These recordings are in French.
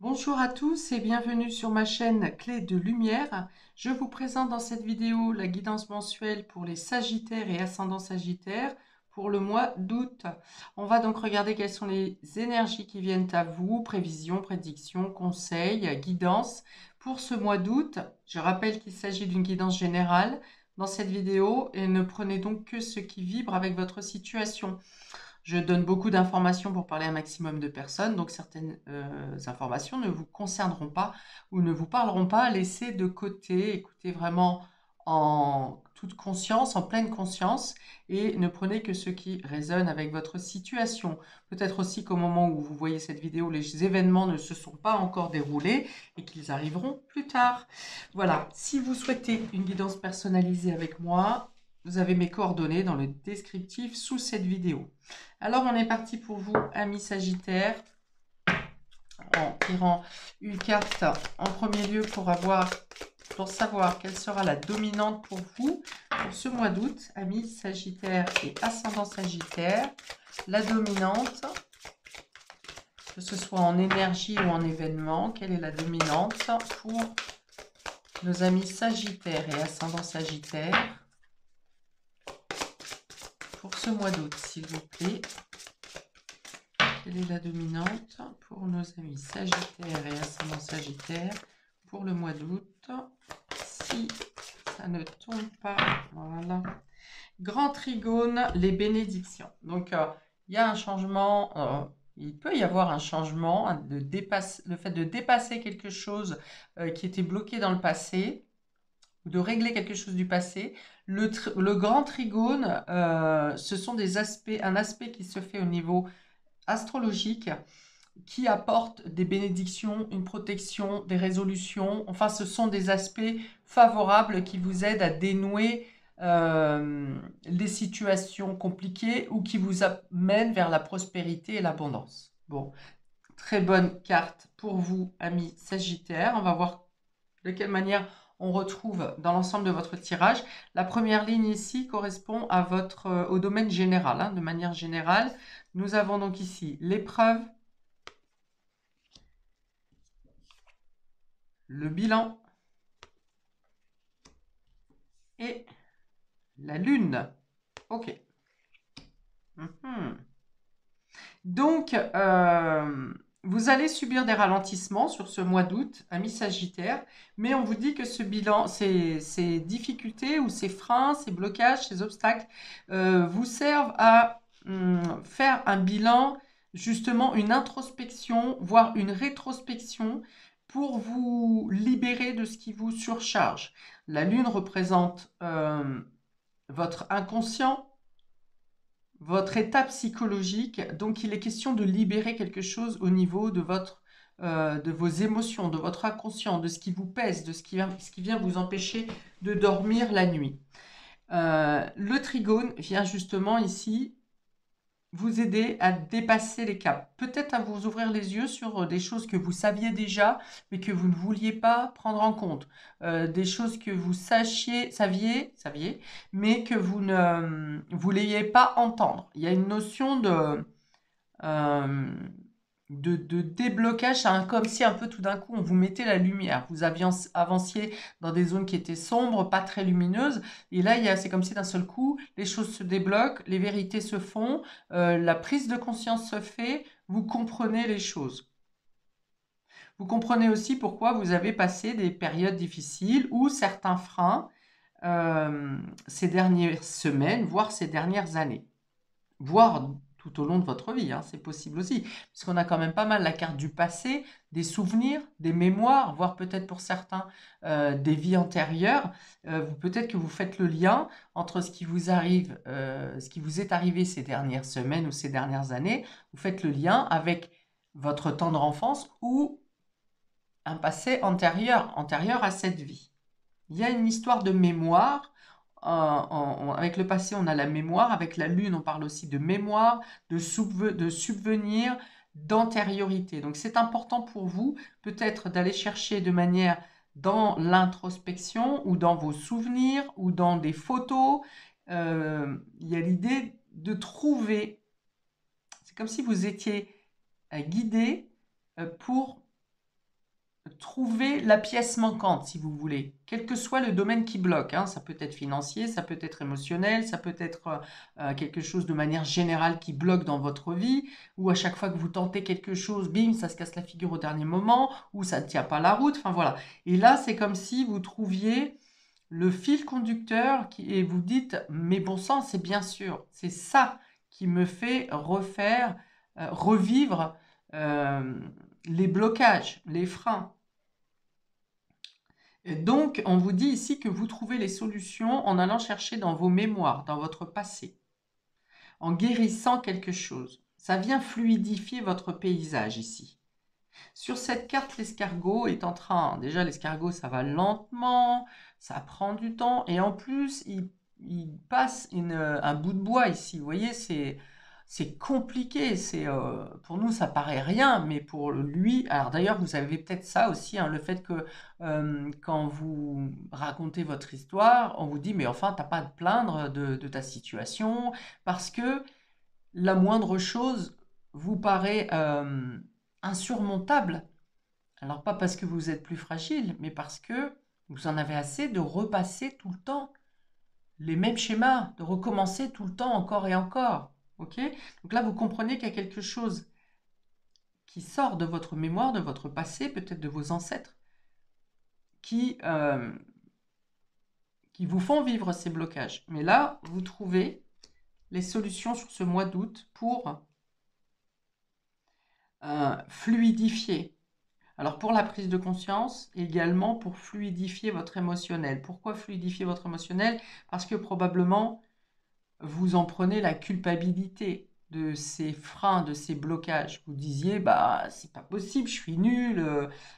Bonjour à tous et bienvenue sur ma chaîne Clé de Lumière. Je vous présente dans cette vidéo la guidance mensuelle pour les Sagittaires et ascendants Sagittaires pour le mois d'août. On va donc regarder quelles sont les énergies qui viennent à vous, prévisions, prédictions, conseils, guidance pour ce mois d'août. Je rappelle qu'il s'agit d'une guidance générale dans cette vidéo et ne prenez donc que ce qui vibre avec votre situation. Je donne beaucoup d'informations pour parler à un maximum de personnes, donc certaines informations ne vous concerneront pas ou ne vous parleront pas. Laissez de côté, écoutez vraiment en toute conscience, en pleine conscience, et ne prenez que ce qui résonne avec votre situation. Peut-être aussi qu'au moment où vous voyez cette vidéo, les événements ne se sont pas encore déroulés et qu'ils arriveront plus tard. Voilà, si vous souhaitez une guidance personnalisée avec moi, vous avez mes coordonnées dans le descriptif sous cette vidéo. Alors, on est parti pour vous, amis Sagittaires, en tirant une carte en premier lieu pour savoir quelle sera la dominante pour vous pour ce mois d'août, amis Sagittaires et ascendant Sagittaire. La dominante, que ce soit en énergie ou en événement, quelle est la dominante pour nos amis Sagittaires et ascendant Sagittaire pour ce mois d'août, s'il vous plaît? Quelle est la dominante pour nos amis Sagittaires et ascendant Sagittaire pour le mois d'août? Si ça ne tombe pas, voilà. Grand trigone, les bénédictions. Donc, il y a un changement, il peut y avoir un changement, le fait de dépasser quelque chose qui était bloqué dans le passé, ou de régler quelque chose du passé. Le grand trigone, ce sont un aspect qui se fait au niveau astrologique qui apporte des bénédictions, une protection, des résolutions. Enfin, ce sont des aspects favorables qui vous aident à dénouer les situations compliquées ou qui vous amènent vers la prospérité et l'abondance. Bon, très bonne carte pour vous, amis Sagittaires. On va voir de quelle manière on retrouve dans l'ensemble de votre tirage. La première ligne ici correspond à au domaine général. De manière générale, nous avons donc ici l'épreuve, le bilan et la lune. Ok. Donc, vous allez subir des ralentissements sur ce mois d'août, amis Sagittaire, mais on vous dit que ce bilan, ces difficultés ou ces freins, ces blocages, ces obstacles vous servent à faire un bilan, justement une introspection, voire une rétrospection pour vous libérer de ce qui vous surcharge. La lune représente votre inconscient, votre état psychologique. Donc, il est question de libérer quelque chose au niveau de de vos émotions, de votre inconscient, de ce qui vous pèse, de ce qui vient vous empêcher de dormir la nuit. Le trigone vient justement ici vous aider à dépasser les caps, peut-être à vous ouvrir les yeux sur des choses que vous saviez déjà, mais que vous ne vouliez pas prendre en compte, des choses que vous saviez, mais que vous ne vouliez pas entendre. Il y a une notion euh, de déblocage, comme si un peu tout d'un coup on vous mettait la lumière. Vous avanciez dans des zones qui étaient sombres, pas très lumineuses, et là c'est comme si d'un seul coup les choses se débloquent, les vérités se font, la prise de conscience se fait, vous comprenez les choses. Vous comprenez aussi pourquoi vous avez passé des périodes difficiles ou certains freins ces dernières semaines, voire ces dernières années, voire tout au long de votre vie, c'est possible aussi, puisqu'on a quand même pas mal la carte du passé, des souvenirs, des mémoires, voire peut-être pour certains des vies antérieures. Peut-être que vous faites le lien entre ce qui vous arrive, ce qui vous est arrivé ces dernières semaines ou ces dernières années, vous faites le lien avec votre tendre enfance ou un passé antérieur à cette vie. Il y a une histoire de mémoire. Avec le passé, on a la mémoire. Avec la lune, on parle aussi de mémoire, de subvenir, d'antériorité. Donc, c'est important pour vous, peut-être, d'aller chercher de manière dans l'introspection ou dans vos souvenirs ou dans des photos. Il y a l'idée de trouver. C'est comme si vous étiez guidé pour trouver la pièce manquante, si vous voulez, quel que soit le domaine qui bloque, hein. Ça peut être financier, ça peut être émotionnel, ça peut être quelque chose de manière générale qui bloque dans votre vie, ou à chaque fois que vous tentez quelque chose, bim, ça se casse la figure au dernier moment, ou ça ne tient pas la route, enfin voilà. Et là, c'est comme si vous trouviez le fil conducteur et vous dites, mais bon sang, c'est bien sûr, c'est ça qui me fait revivre euh, les blocages, les freins. Et donc, on vous dit ici que vous trouvez les solutions en allant chercher dans vos mémoires, dans votre passé, en guérissant quelque chose. Ça vient fluidifier votre paysage ici. Sur cette carte, l'escargot est en train, déjà l'escargot ça va lentement, ça prend du temps, et en plus il passe un bout de bois ici, vous voyez, c'est compliqué, pour nous ça paraît rien, mais pour lui, alors d'ailleurs vous avez peut-être ça aussi, hein, le fait que quand vous racontez votre histoire, on vous dit mais enfin t'as pas à te plaindre de ta situation, parce que la moindre chose vous paraît insurmontable. Alors pas parce que vous êtes plus fragile, mais parce que vous en avez assez de repasser tout le temps les mêmes schémas, de recommencer tout le temps encore et encore. Ok? Donc là, vous comprenez qu'il y a quelque chose qui sort de votre mémoire, de votre passé, peut-être de vos ancêtres, qui, euh, qui vous font vivre ces blocages. Mais là, vous trouvez les solutions sur ce mois d'août pour fluidifier. Alors pour la prise de conscience, également pour fluidifier votre émotionnel. Pourquoi fluidifier votre émotionnel? Parce que probablement vous en prenez la culpabilité de ces freins, de ces blocages. Vous disiez, bah c'est pas possible, je suis nul,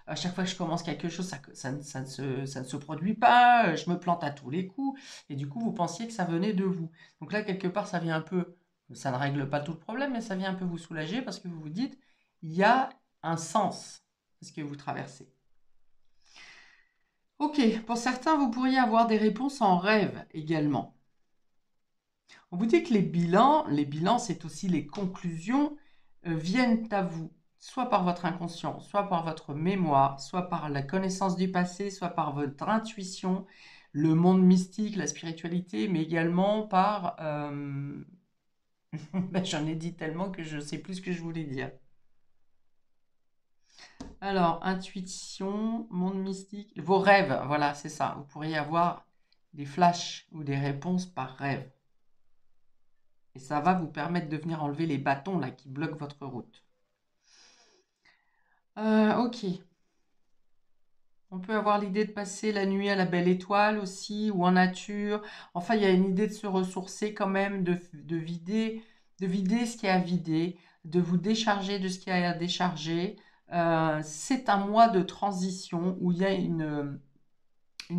à chaque fois que je commence quelque chose, ça ne se produit pas, je me plante à tous les coups, et du coup vous pensiez que ça venait de vous. Donc là, quelque part, ça vient un peu, ça ne règle pas tout le problème, mais ça vient un peu vous soulager parce que vous vous dites, il y a un sens à ce que vous traversez. Ok, pour certains, vous pourriez avoir des réponses en rêve également. On vous dit que les bilans, c'est aussi les conclusions, viennent à vous, soit par votre inconscient, soit par votre mémoire, soit par la connaissance du passé, soit par votre intuition, le monde mystique, la spiritualité, mais également par... ben, j'en ai dit tellement que je ne sais plus ce que je voulais dire. Alors, intuition, monde mystique, vos rêves, voilà, c'est ça. Vous pourriez avoir des flashs ou des réponses par rêve. Et ça va vous permettre de venir enlever les bâtons là qui bloquent votre route. Ok. On peut avoir l'idée de passer la nuit à la belle étoile aussi, ou en nature. Enfin, il y a une idée de se ressourcer quand même, de vider ce qu'il y a à vider, de vous décharger de ce qu'il y a à décharger. C'est un mois de transition où il y a une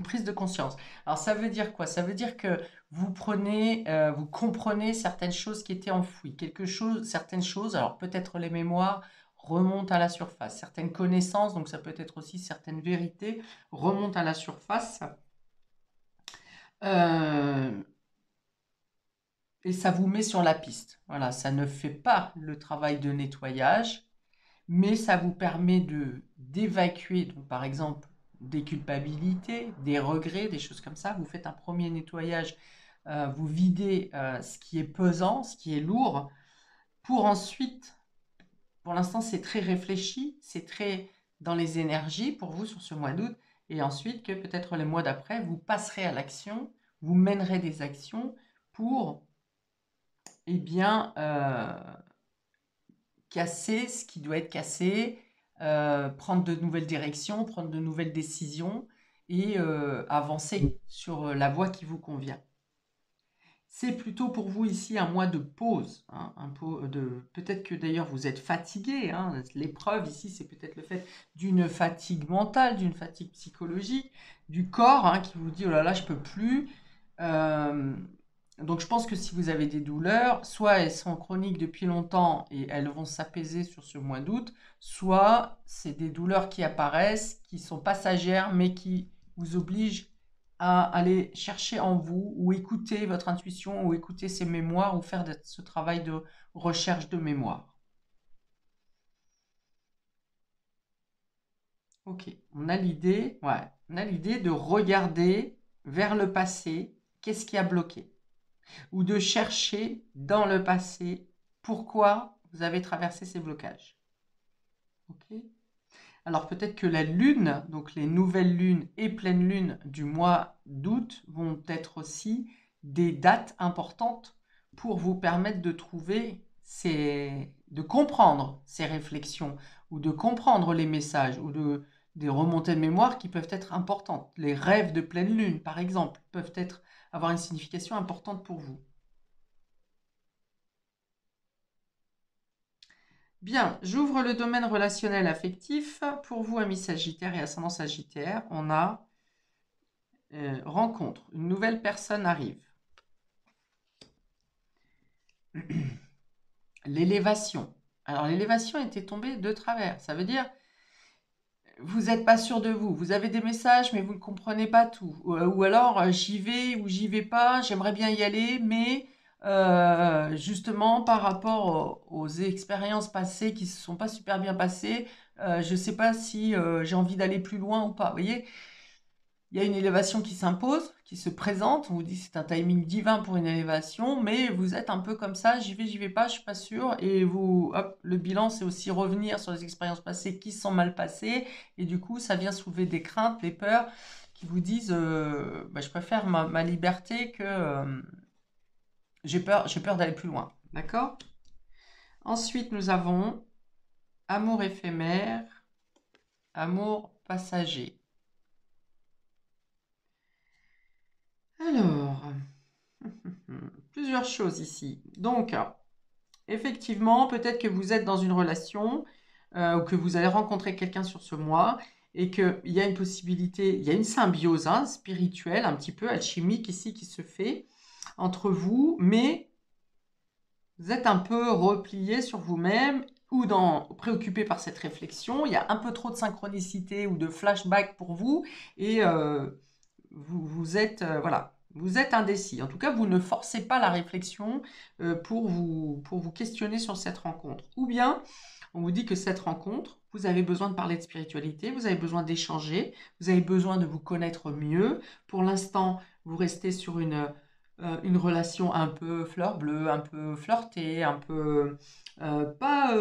prise de conscience. Alors ça veut dire quoi? Ça veut dire que vous comprenez certaines choses qui étaient enfouies, certaines choses, alors peut-être les mémoires remontent à la surface, certaines connaissances, donc ça peut être aussi certaines vérités remontent à la surface. Euh, et ça vous met sur la piste. Voilà, ça ne fait pas le travail de nettoyage, mais ça vous permet d'évacuer, donc par exemple, des culpabilités, des regrets, des choses comme ça. Vous faites un premier nettoyage, vous videz ce qui est pesant, ce qui est lourd, pour ensuite, pour l'instant c'est très réfléchi, c'est très dans les énergies pour vous sur ce mois d'août, et ensuite que peut-être les mois d'après, vous passerez à l'action, vous mènerez des actions pour, eh bien, casser ce qui doit être cassé, prendre de nouvelles directions, prendre de nouvelles décisions et avancer sur la voie qui vous convient. C'est plutôt pour vous ici un mois de pause, hein, peut-être que d'ailleurs vous êtes fatigué, hein. L'épreuve ici c'est peut-être le fait d'une fatigue mentale, d'une fatigue psychologique, du corps hein, qui vous dit oh là là je peux plus. Euh, donc je pense que si vous avez des douleurs, soit elles sont chroniques depuis longtemps et elles vont s'apaiser sur ce mois d'août, soit c'est des douleurs qui apparaissent, qui sont passagères, mais qui vous obligent à aller chercher en vous ou écouter votre intuition ou écouter ces mémoires ou faire ce travail de recherche de mémoire. Ok, on a l'idée, ouais, on a l'idée de regarder vers le passé, qu'est-ce qui a bloqué, ou de chercher dans le passé pourquoi vous avez traversé ces blocages. Ok. Alors peut-être que la lune, donc les nouvelles lunes et pleines lunes du mois d'août vont être aussi des dates importantes pour vous permettre de trouver de comprendre ces réflexions ou de comprendre les messages ou des remontées de mémoire qui peuvent être importantes. Les rêves de pleine lune, par exemple, peuvent avoir une signification importante pour vous. Bien, j'ouvre le domaine relationnel affectif. Pour vous, amis Sagittaire et ascendant Sagittaire, on a rencontre, une nouvelle personne arrive. L'élévation. Alors l'élévation était tombée de travers. Ça veut dire, vous n'êtes pas sûr de vous. Vous avez des messages, mais vous ne comprenez pas tout. Ou alors, j'y vais ou j'y vais pas, j'aimerais bien y aller, mais justement, par rapport aux expériences passées qui ne se sont pas super bien passées, je ne sais pas si j'ai envie d'aller plus loin ou pas. Vous voyez, il y a une élévation qui s'impose, qui se présente. On vous dit que c'est un timing divin pour une élévation, mais vous êtes un peu comme ça, j'y vais pas, je suis pas sûr. Et vous, hop, le bilan, c'est aussi revenir sur les expériences passées qui sont mal passées. Et du coup, ça vient soulever des craintes, des peurs qui vous disent, bah, je préfère ma liberté que j'ai peur d'aller plus loin. D'accord? Ensuite, nous avons amour éphémère, amour passager. Alors, plusieurs choses ici. Donc, effectivement, peut-être que vous êtes dans une relation ou que vous allez rencontrer quelqu'un sur ce mois et qu'il y a une possibilité, il y a une symbiose hein, spirituelle, un petit peu alchimique ici qui se fait entre vous, mais vous êtes un peu replié sur vous-même ou préoccupé par cette réflexion. Il y a un peu trop de synchronicité ou de flashback pour vous et vous êtes, voilà, vous êtes indécis. En tout cas, vous ne forcez pas la réflexion pour vous questionner sur cette rencontre. Ou bien, on vous dit que cette rencontre, vous avez besoin de parler de spiritualité, vous avez besoin d'échanger, vous avez besoin de vous connaître mieux. Pour l'instant, vous restez sur une relation un peu fleur bleue, un peu flirtée, un peu pas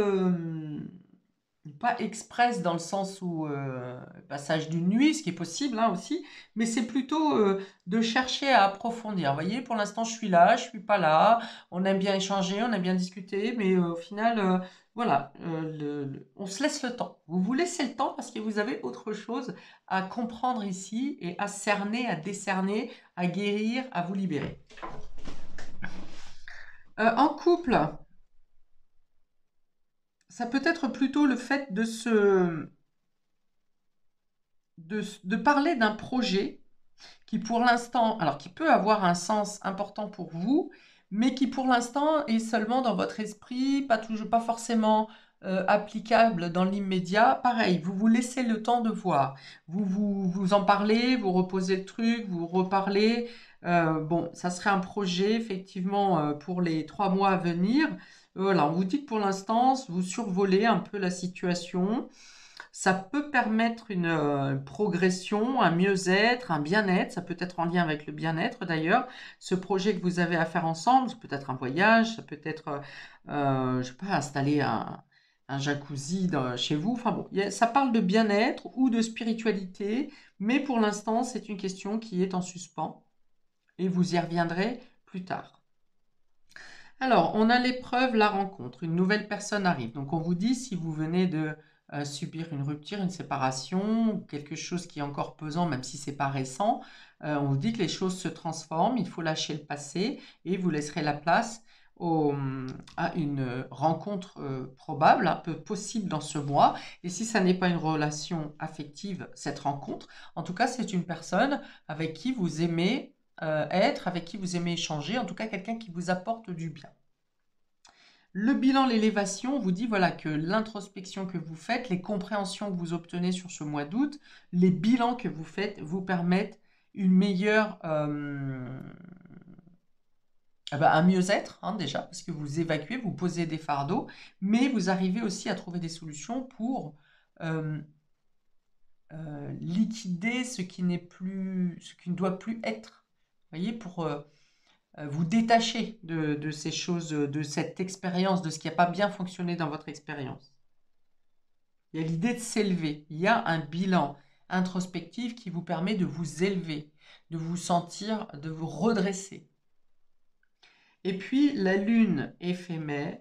pas express dans le sens où passage d'une nuit, ce qui est possible hein, aussi, mais c'est plutôt de chercher à approfondir. Vous voyez, pour l'instant, je suis là, je suis pas là. On aime bien échanger, on aime bien discuter, mais au final, voilà, on se laisse le temps. Vous vous laissez le temps parce que vous avez autre chose à comprendre ici et à cerner, à décerner, à guérir, à vous libérer. En couple, ça peut être plutôt le fait de parler d'un projet qui pour l'instant, alors qui peut avoir un sens important pour vous, mais qui pour l'instant est seulement dans votre esprit, pas toujours, pas forcément applicable dans l'immédiat. Pareil, vous vous laissez le temps de voir. Vous en parlez, vous reposez le truc, vous reparlez. Bon, ça serait un projet effectivement pour les 3 mois à venir. Voilà, on vous dit que pour l'instant, vous survolez un peu la situation. Ça peut permettre une progression, un mieux-être, un bien-être. Ça peut être en lien avec le bien-être d'ailleurs. Ce projet que vous avez à faire ensemble, ça peut être un voyage, ça peut être, je sais pas, installer un jacuzzi chez vous. Enfin bon, ça parle de bien-être ou de spiritualité, mais pour l'instant, c'est une question qui est en suspens et vous y reviendrez plus tard. Alors, on a l'épreuve, la rencontre. Une nouvelle personne arrive. Donc, on vous dit si vous venez de subir une rupture, une séparation, ou quelque chose qui est encore pesant, même si c'est pas récent, on vous dit que les choses se transforment. Il faut lâcher le passé et vous laisserez la place à une rencontre probable, un peu possible dans ce mois. Et si ça n'est pas une relation affective, cette rencontre, en tout cas, c'est une personne avec qui vous aimez être, avec qui vous aimez échanger, en tout cas quelqu'un qui vous apporte du bien. Le bilan, l'élévation vous dit voilà que l'introspection que vous faites, les compréhensions que vous obtenez sur ce mois d'août, les bilans que vous faites vous permettent une meilleure, un mieux-être hein, déjà, parce que vous évacuez, vous posez des fardeaux, mais vous arrivez aussi à trouver des solutions pour liquider ce qui n'est plus, ce qui ne doit plus être. Vous voyez, pour vous détacher de ces choses, de cette expérience, de ce qui n'a pas bien fonctionné dans votre expérience. Il y a l'idée de s'élever. Il y a un bilan introspectif qui vous permet de vous élever, de vous sentir, de vous redresser. Et puis la lune éphémère.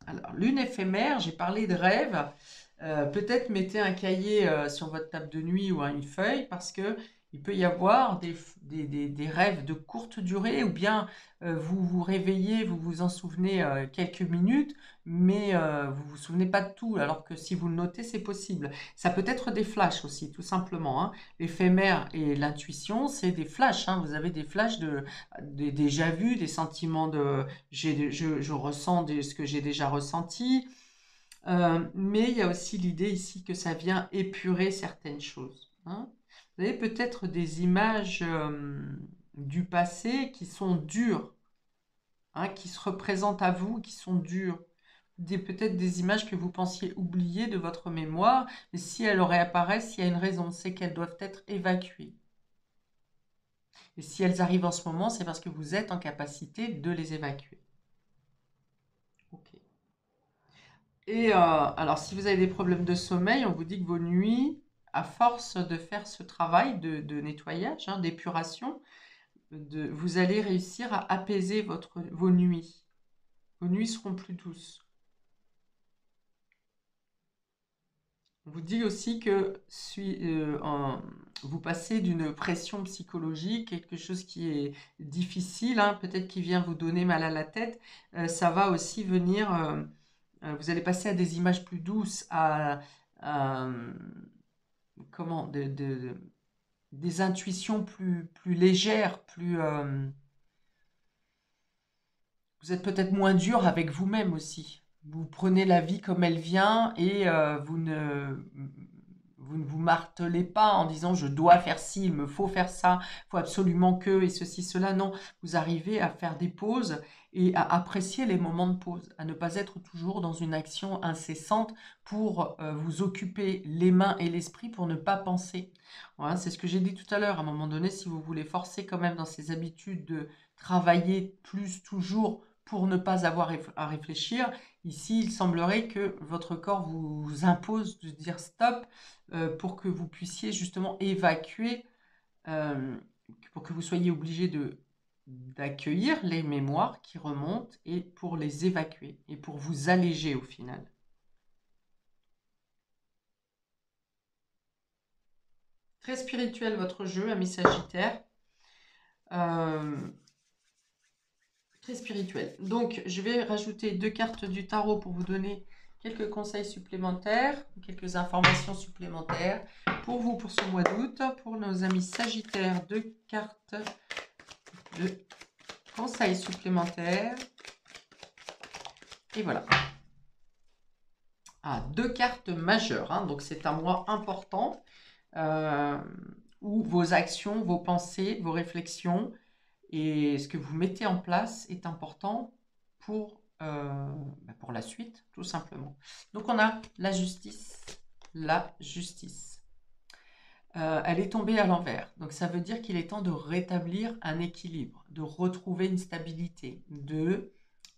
Alors, lune éphémère, j'ai parlé de rêve. Peut-être mettez un cahier sur votre table de nuit ou une feuille parce que il peut y avoir des rêves de courte durée ou bien vous vous réveillez, vous vous en souvenez quelques minutes, mais vous vous souvenez pas de tout, alors que si vous le notez, c'est possible. Ça peut être des flashs aussi, tout simplement, hein. L'éphémère et l'intuition, c'est des flashs, hein. Vous avez des flashs des déjà vus, des sentiments de je ressens ce que j'ai déjà ressenti. Mais il y a aussi l'idée ici que ça vient épurer certaines choses, hein. Vous avez peut-être des images du passé qui sont dures, hein, qui se représentent à vous, qui sont dures. Peut-être des images que vous pensiez oublier de votre mémoire, mais si elles réapparaissent, il y a une raison, c'est qu'elles doivent être évacuées. Et si elles arrivent en ce moment, c'est parce que vous êtes en capacité de les évacuer. Ok. Et alors, si vous avez des problèmes de sommeil, on vous dit que vos nuits, à force de faire ce travail de nettoyage, hein, d'épuration, vous allez réussir à apaiser vos nuits. Vos nuits seront plus douces. On vous dit aussi que vous passez d'une pression psychologique, quelque chose qui est difficile, hein, peut-être qui vient vous donner mal à la tête, ça va aussi venir, vous allez passer à des images plus douces, à, comment, des intuitions plus légères, vous êtes peut-être moins dur avec vous-même aussi. Vous prenez la vie comme elle vient et vous ne vous martelez pas en disant je dois faire ci, il me faut faire ça, il faut absolument que et ceci, cela. Non, vous arrivez à faire des pauses et à apprécier les moments de pause, à ne pas être toujours dans une action incessante pour vous occuper les mains et l'esprit pour ne pas penser. Voilà, c'est ce que j'ai dit tout à l'heure. À un moment donné, si vous voulez forcer quand même dans ces habitudes de travailler plus toujours pour ne pas avoir à réfléchir, ici, il semblerait que votre corps vous impose de dire stop pour que vous puissiez justement évacuer, euh, pour que vous soyez obligé d'accueillir les mémoires qui remontent et pour les évacuer et pour vous alléger au final. Très spirituel votre jeu, ami Sagittaire. Euh, Très spirituel. Donc, je vais rajouter 2 cartes du tarot pour vous donner quelques conseils supplémentaires, quelques informations supplémentaires pour vous pour ce mois d'août. Pour nos amis Sagittaires, 2 cartes de conseils supplémentaires. Et voilà. Ah, 2 cartes majeures, hein, donc c'est un mois important où vos actions, vos pensées, vos réflexions et ce que vous mettez en place est important pour la suite, tout simplement. Donc on a la justice. La justice. Elle est tombée à l'envers. Donc ça veut dire qu'il est temps de rétablir un équilibre, de retrouver une stabilité, de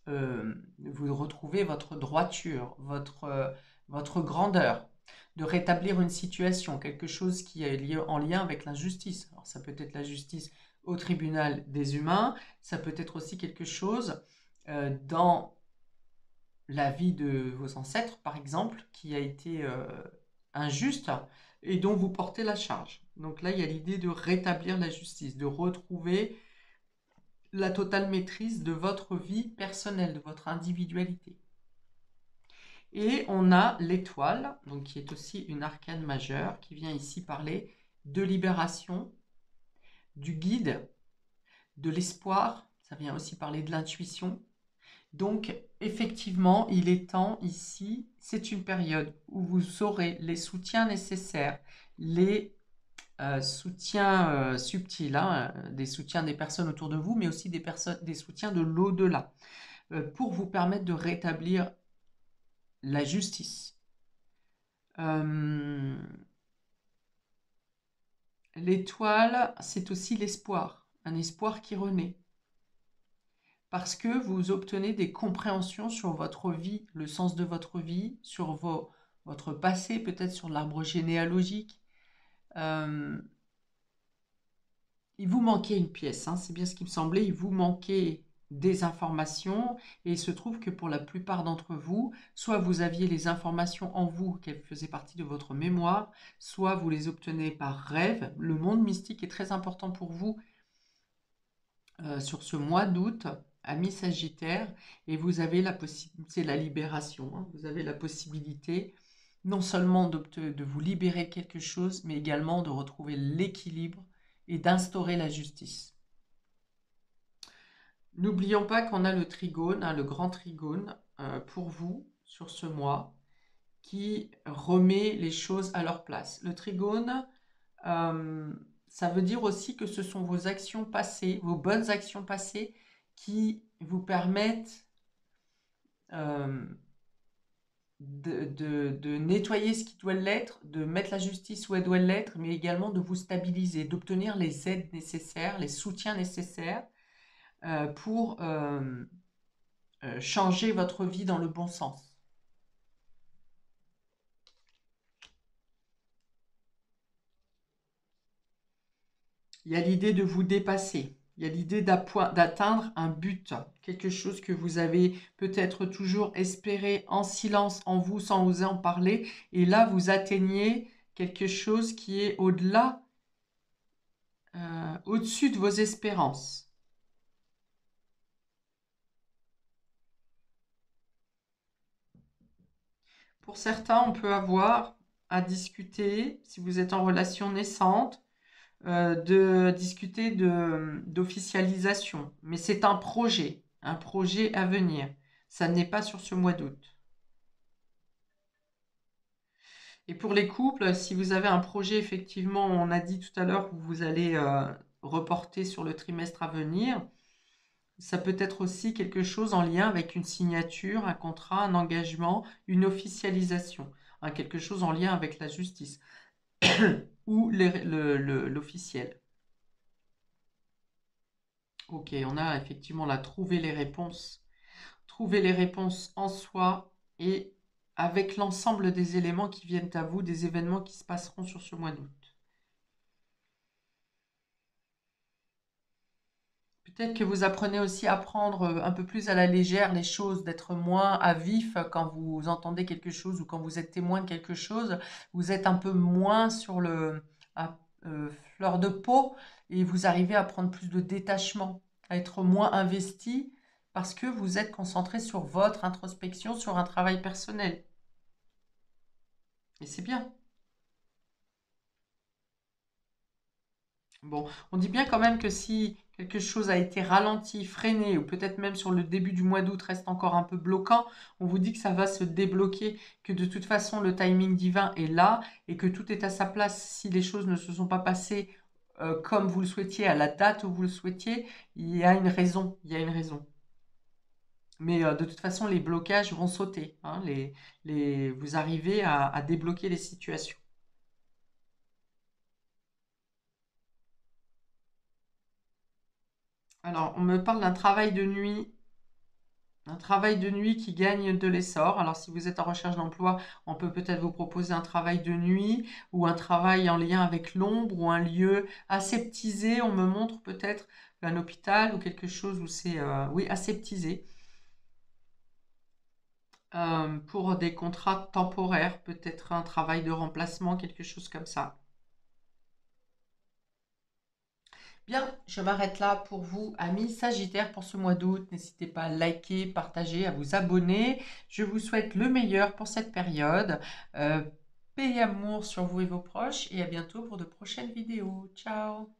vous retrouver votre droiture, votre grandeur, de rétablir une situation, quelque chose qui est lié, en lien avec l'injustice. Alors ça peut être la justice au tribunal des humains, ça peut être aussi quelque chose dans la vie de vos ancêtres, par exemple, qui a été injuste et dont vous portez la charge. Donc là, il y a l'idée de rétablir la justice, de retrouver la totale maîtrise de votre vie personnelle, de votre individualité. Et on a l'étoile, donc qui est aussi une arcane majeure, qui vient ici parler de libération, du guide, de l'espoir, ça vient aussi parler de l'intuition. Donc, effectivement, il est temps ici, c'est une période où vous aurez les soutiens nécessaires, les soutiens subtils, hein, des soutiens des personnes autour de vous, mais aussi des soutiens de l'au-delà, pour vous permettre de rétablir la justice. l'étoile, c'est aussi l'espoir, un espoir qui renaît. Parce que vous obtenez des compréhensions sur votre vie, le sens de votre vie, sur votre passé, peut-être sur l'arbre généalogique. Euh, il vous manquait une pièce, hein, c'est bien ce qui me semblait, il vous manquait des informations et il se trouve que pour la plupart d'entre vous, soit vous aviez les informations en vous, qu'elles faisaient partie de votre mémoire, soit vous les obtenez par rêve. Le monde mystique est très important pour vous sur ce mois d'août, amis Sagittaire, et vous avez la possibilité, c'est la libération, hein, vous avez la possibilité non seulement de vous libérer de quelque chose, mais également de retrouver l'équilibre et d'instaurer la justice. N'oublions pas qu'on a le trigone, hein, le grand trigone, pour vous sur ce mois, qui remet les choses à leur place. Le trigone, ça veut dire aussi que ce sont vos actions passées, vos bonnes actions passées, qui vous permettent de nettoyer ce qui doit l'être, de mettre la justice où elle doit l'être, mais également de vous stabiliser, d'obtenir les aides nécessaires, les soutiens nécessaires pour changer votre vie dans le bon sens. Il y a l'idée de vous dépasser. Il y a l'idée d'atteindre un but, quelque chose que vous avez peut-être toujours espéré en silence, en vous, sans oser en parler. Et là, vous atteignez quelque chose qui est au-delà, au-dessus de vos espérances. Pour certains, on peut avoir à discuter, si vous êtes en relation naissante, de discuter d'officialisation. Mais c'est un projet à venir. Ça n'est pas sur ce mois d'août. Et pour les couples, si vous avez un projet, effectivement, on a dit tout à l'heure que vous allez reporter sur le trimestre à venir, ça peut être aussi quelque chose en lien avec une signature, un contrat, un engagement, une officialisation, hein, quelque chose en lien avec la justice ou l'officiel. Ok, on a effectivement là trouvé les réponses. Trouver les réponses en soi et avec l'ensemble des éléments qui viennent à vous, des événements qui se passeront sur ce mois d'août. Peut-être que vous apprenez aussi à prendre un peu plus à la légère les choses, d'être moins à vif quand vous entendez quelque chose ou quand vous êtes témoin de quelque chose. Vous êtes un peu moins sur à, fleur de peau et vous arrivez à prendre plus de détachement, à être moins investi parce que vous êtes concentré sur votre introspection, sur un travail personnel. Et c'est bien. Bon, on dit bien quand même que si quelque chose a été ralenti, freiné, ou peut-être même sur le début du mois d'août reste encore un peu bloquant, on vous dit que ça va se débloquer, que de toute façon le timing divin est là et que tout est à sa place. Si les choses ne se sont pas passées comme vous le souhaitiez, à la date où vous le souhaitiez, il y a une raison, il y a une raison. Mais de toute façon, les blocages vont sauter, hein, vous arrivez à débloquer les situations. Alors, on me parle d'un travail de nuit. Un travail de nuit qui gagne de l'essor. Alors, si vous êtes en recherche d'emploi, on peut peut-être vous proposer un travail de nuit ou un travail en lien avec l'ombre ou un lieu aseptisé. On me montre peut-être un hôpital ou quelque chose où c'est, oui, aseptisé. Pour des contrats temporaires, peut-être un travail de remplacement, quelque chose comme ça. Bien, je m'arrête là pour vous, amis Sagittaires, pour ce mois d'août. N'hésitez pas à liker, partager, à vous abonner. Je vous souhaite le meilleur pour cette période. Paix et amour sur vous et vos proches et à bientôt pour de prochaines vidéos. Ciao!